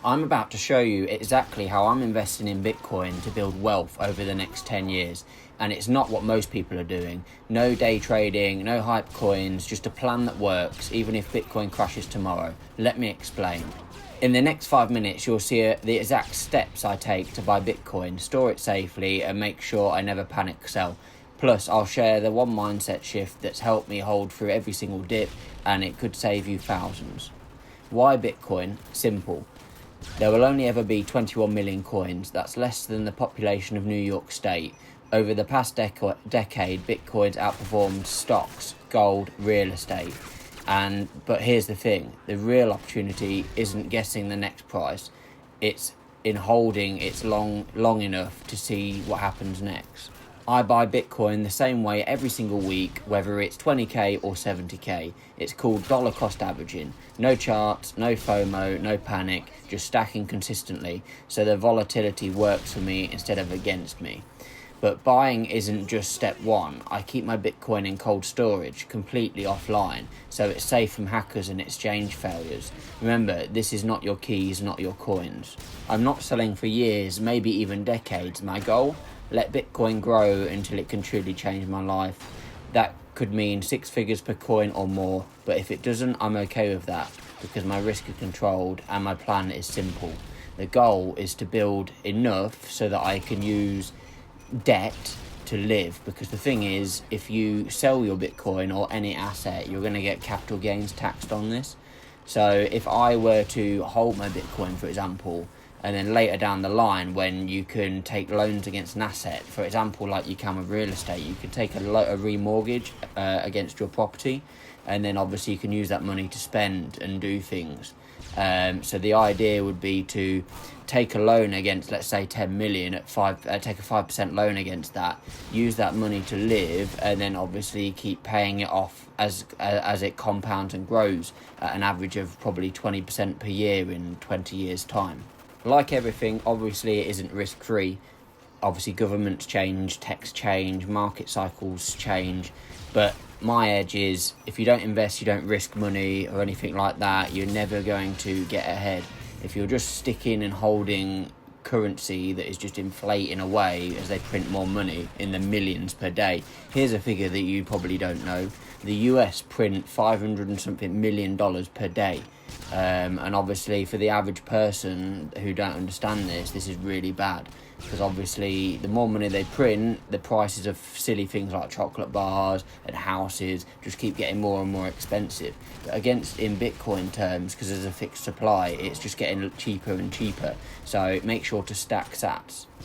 I'm about to show you exactly how I'm investing in Bitcoin to build wealth over the next 10 years. And it's not what most people are doing. No day trading, no hype coins, just a plan that works, even if Bitcoin crashes tomorrow. Let me explain. In the next 5 minutes, you'll see the exact steps I take to buy Bitcoin, store it safely, and make sure I never panic sell. Plus, I'll share the one mindset shift that's helped me hold through every single dip, and it could save you thousands. Why Bitcoin? Simple. There will only ever be 21 million coins. That's less than the population of New York State. Over the past decade, Bitcoin's outperformed stocks, gold, real estate. But here's the thing, the real opportunity isn't guessing the next price. It's in holding it long enough to see what happens next. I buy Bitcoin the same way every single week, whether it's 20k or 70k. It's called dollar cost averaging. No charts, no FOMO, no panic, just stacking consistently, so the volatility works for me instead of against me. But buying isn't just step one. I keep my Bitcoin in cold storage, completely offline, so it's safe from hackers and exchange failures. Remember, this is not your keys, not your coins. I'm not selling for years, maybe even decades. My goal? Let Bitcoin grow until it can truly change my life. That could mean 6 figures per coin or more, but if it doesn't, I'm okay with that, because my risk is controlled and my plan is simple. The goal is to build enough so that I can use debt to live, because the thing is, if you sell your Bitcoin or any asset, you're going to get capital gains taxed on this. So if I were to hold my Bitcoin, for example, and then later down the line, when you can take loans against an asset, for example, like you can with real estate, you can take a remortgage against your property, and then obviously you can use that money to spend and do things. So the idea would be to take a loan against, let's say, 10 million at take a 5% loan against that, use that money to live, and then obviously keep paying it off as it compounds and grows at an average of probably 20% per year in 20 years' time. Like everything, obviously it isn't risk-free. Obviously governments change, techs change, market cycles change, but my edge is, if you don't invest, you don't risk money or anything like that, you're never going to get ahead. If you're just sticking and holding currency that is just inflating away as they print more money in the millions per day. Here's a figure that you probably don't know. The US print $500 and something million per day. And obviously for the average person who don't understand this is really bad, because obviously the more money they print, the prices of silly things like chocolate bars and houses just keep getting more and more expensive. But against in Bitcoin terms, because there's a fixed supply, it's just getting cheaper and cheaper. So make sure to stack sats.